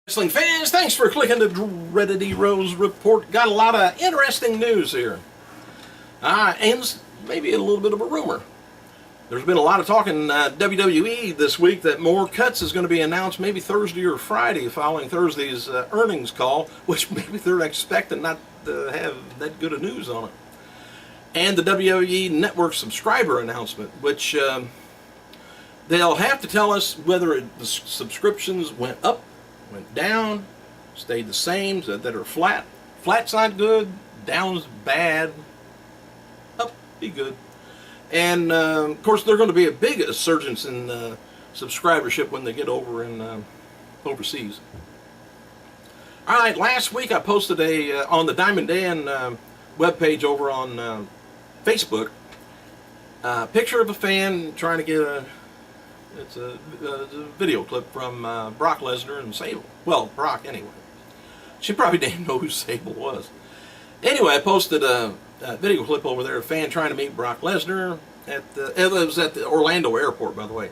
Wrestling fans, thanks for clicking the Dreaded Heroes Report. Got a lot of interesting news here. And maybe a little bit of a rumor. There's been a lot of talk in WWE this week that more cuts is going to be announced maybe Thursday or Friday following Thursday's earnings call, which maybe they're expecting not to have that good of news on it. And the WWE Network subscriber announcement, which they'll have to tell us whether the subscriptions went up, went down, stayed the same, so that are flat. Flat's not good, down's bad, up be good. And of course, they're going to be a big resurgence in subscribership when they get over in overseas. All right, last week I posted on the Diamond Dan webpage over on Facebook a picture of a fan trying to get a video clip from Brock Lesnar and Sable. Well, Brock anyway. She probably didn't know who Sable was. Anyway, I posted a video clip over there, a fan trying to meet Brock Lesnar it was at the Orlando airport, by the way.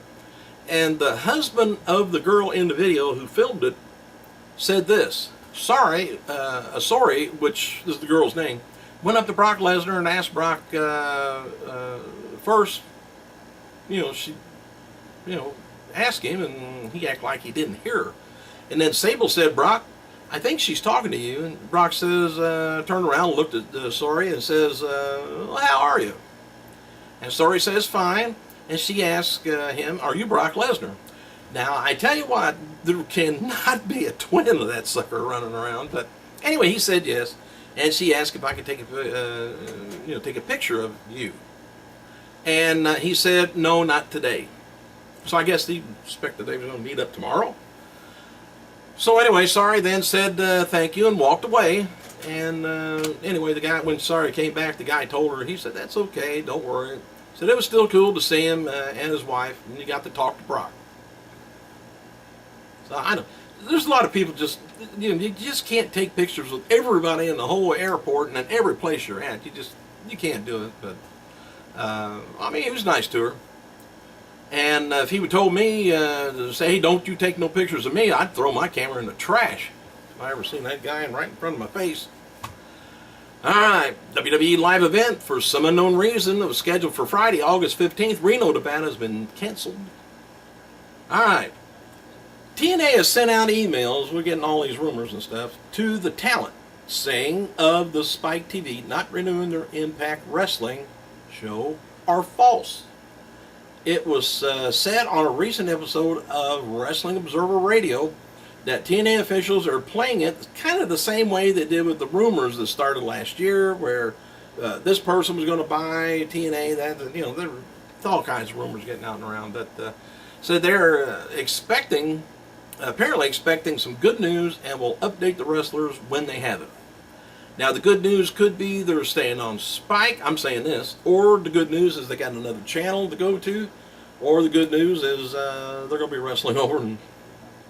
And the husband of the girl in the video who filmed it said this: sorry, which is the girl's name, went up to Brock Lesnar and asked Brock first, ask him, and he acted like he didn't hear her. And then Sable said, Brock, I think she's talking to you. And Brock says, turned around, looked at Sorry and says, well, how are you? And Sorry says, fine. And she asked him, are you Brock Lesnar? Now, I tell you what, there cannot be a twin of that sucker running around. But anyway, he said yes. And she asked if I could take a picture of you. And he said, no, not today. So I guess he expected they were going to meet up tomorrow. So anyway, Sorry then said thank you and walked away. And anyway, the guy, when Sorry came back, the guy told her, he said, that's okay, don't worry. Said it was still cool to see him and his wife, and he got to talk to Brock. So I know there's a lot of people just, you just can't take pictures with everybody in the whole airport and in every place you're at. You can't do it. But I mean, he was nice to her. And if he would told me to say, hey, don't you take no pictures of me, I'd throw my camera in the trash. If I ever seen that guy right in front of my face. All right, WWE live event for some unknown reason that was scheduled for Friday, August 15th. Reno, Nevada has been canceled. All right. TNA has sent out emails, we're getting all these rumors and stuff, to the talent saying of the Spike TV not renewing their Impact Wrestling show are false. It was said on a recent episode of Wrestling Observer Radio that TNA officials are playing it kind of the same way they did with the rumors that started last year, where this person was going to buy TNA. That there were all kinds of rumors getting out and around. But so they're apparently expecting some good news, and will update the wrestlers when they have it. Now, the good news could be they're staying on Spike, I'm saying this, or the good news is they got another channel to go to, or the good news is they're going to be wrestling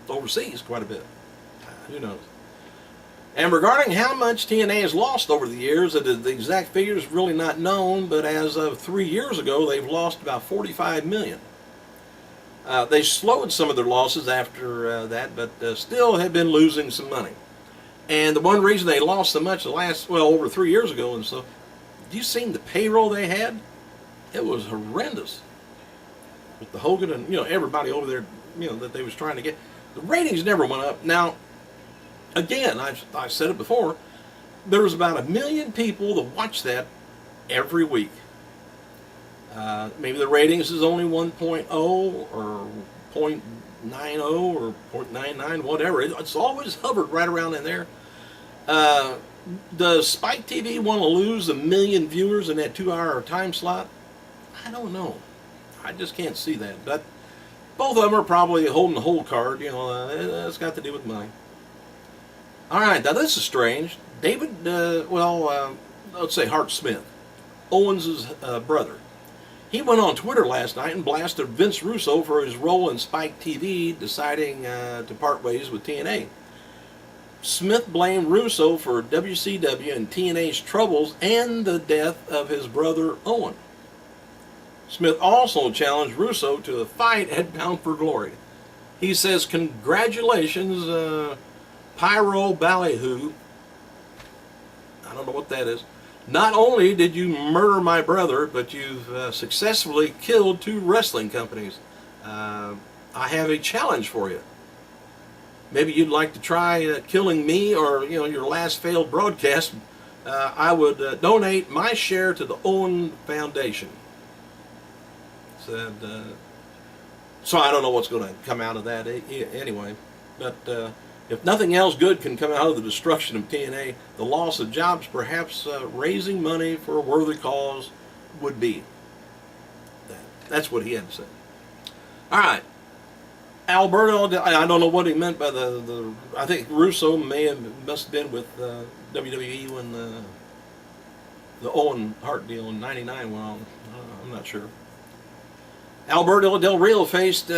overseas quite a bit. Who knows? And regarding how much TNA has lost over the years, the exact figure is really not known, but as of 3 years ago, they've lost about $45 million. They slowed some of their losses after that, but still have been losing some money. And the one reason they lost so much over 3 years ago and so, have you seen the payroll they had? It was horrendous. With the Hogan and everybody over there, that they was trying to get, the ratings never went up. Now, again, I've said it before, there was about 1 million people that watch that every week. Maybe the ratings is only 1.0 or 0.90 or 0.99, whatever. It's always hovered right around in there. Does Spike TV want to lose 1 million viewers in that 2-hour time slot? I don't know. I just can't see that. But both of them are probably holding the whole card. It's got to do with money. All right, now this is strange. David, let's say Hart Smith, Owens' brother. He went on Twitter last night and blasted Vince Russo for his role in Spike TV, deciding to part ways with TNA. Smith blamed Russo for WCW and TNA's troubles and the death of his brother Owen. Smith also challenged Russo to a fight at Bound for Glory. He says, congratulations pyro ballyhoo. I don't know what that is. Not only did you murder my brother, but you've successfully killed 2 wrestling companies. I have a challenge for you. Maybe you'd like to try killing me, or your last failed broadcast. I would donate my share to the Owen Foundation. Said, so I don't know what's going to come out of that anyway. But if nothing else good can come out of the destruction of TNA, the loss of jobs, perhaps raising money for a worthy cause would be. That's what he had to say. All right. Alberto, I don't know what he meant by I think Russo must have been with WWE when the Owen Hart deal in '99 went on. I'm not sure. Alberto Del Rio faced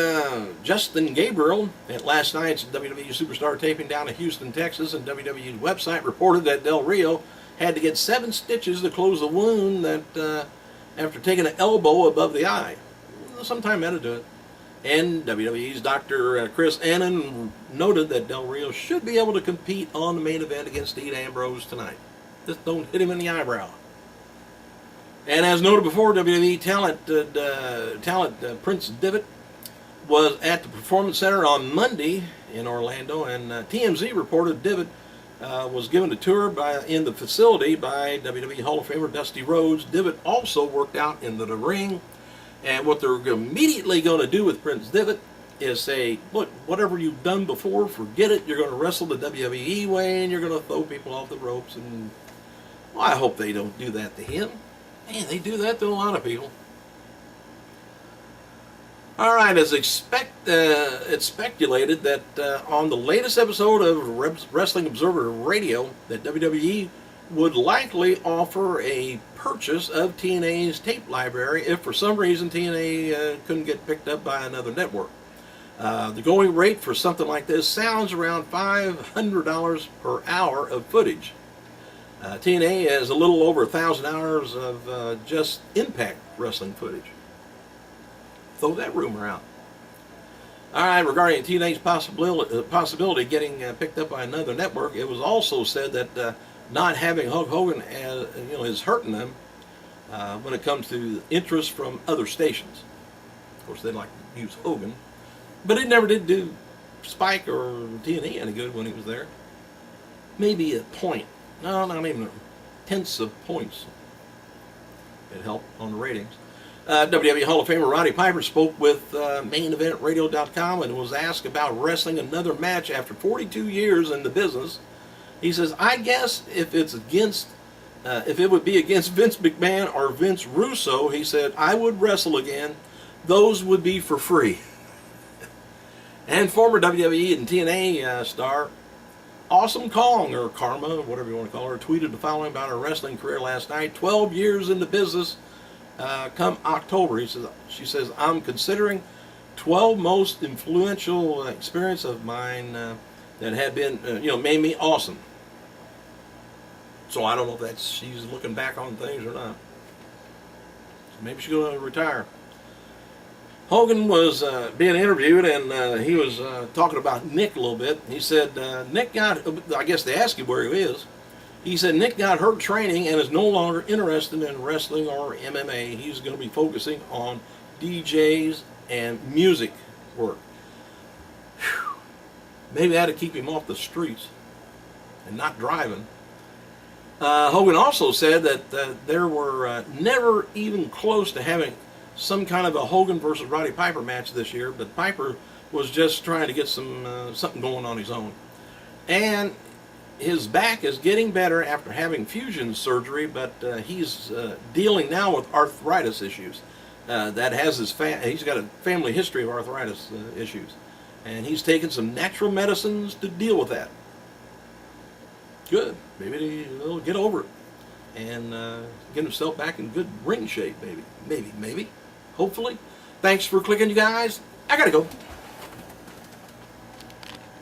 Justin Gabriel at last night's WWE Superstar taping down in Houston, Texas, and WWE's website reported that Del Rio had to get 7 stitches to close the wound that after taking an elbow above the eye. Sometime had to do it. And WWE's Dr. Chris Annan noted that Del Rio should be able to compete on the main event against Dean Ambrose tonight. Just don't hit him in the eyebrow. And as noted before, WWE talent Prince Devitt was at the Performance Center on Monday in Orlando, and TMZ reported Devitt was given a tour in the facility by WWE Hall of Famer Dusty Rhodes. Devitt also worked out in the ring, and what they're immediately going to do with Prince Devitt is say, look, whatever you've done before, forget it. You're going to wrestle the WWE way, and you're going to throw people off the ropes. And well, I hope they don't do that to him. Man, they do that to a lot of people. All right, as it's speculated that on the latest episode of Wrestling Observer Radio, that WWE would likely offer a purchase of TNA's tape library if for some reason TNA couldn't get picked up by another network. The going rate for something like this sounds around $500 per hour of footage. TNA has a little over 1,000 hours of just Impact Wrestling footage. Throw that rumor out. All right, regarding TNA's possibility of getting picked up by another network, it was also said that not having Hulk Hogan is hurting them when it comes to interest from other stations. Of course, they like to use Hogan, but it never did do Spike or TNA any good when he was there. Maybe a point. No, not even tenths of points. It helped on the ratings. WWE Hall of Famer Roddy Piper spoke with MainEventRadio.com and was asked about wrestling another match after 42 years in the business. He says, I guess if it would be against Vince McMahon or Vince Russo, he said, I would wrestle again. Those would be for free. And former WWE and TNA star Awesome Kong, or Karma, whatever you want to call her, tweeted the following about her wrestling career last night. 12 years in the business come October. She says, I'm considering 12 most influential experience of mine that had been, made me awesome. So I don't know if she's looking back on things or not. So maybe she's going to retire. Hogan was being interviewed, and he was talking about Nick a little bit. He said, Nick got, I guess they asked him where he is. He said, Nick got hurt training and is no longer interested in wrestling or MMA. He's going to be focusing on DJs and music work. Whew. Maybe that would keep him off the streets and not driving. Hogan also said that there were never even close to having some kind of a Hogan versus Roddy Piper match this year, but Piper was just trying to get something going on his own. And his back is getting better after having fusion surgery, but he's dealing now with arthritis issues. That has he's got a family history of arthritis issues, and he's taken some natural medicines to deal with that. Good. Maybe he'll get over it and get himself back in good ring shape. Maybe. Hopefully. Thanks for clicking, you guys. I gotta go.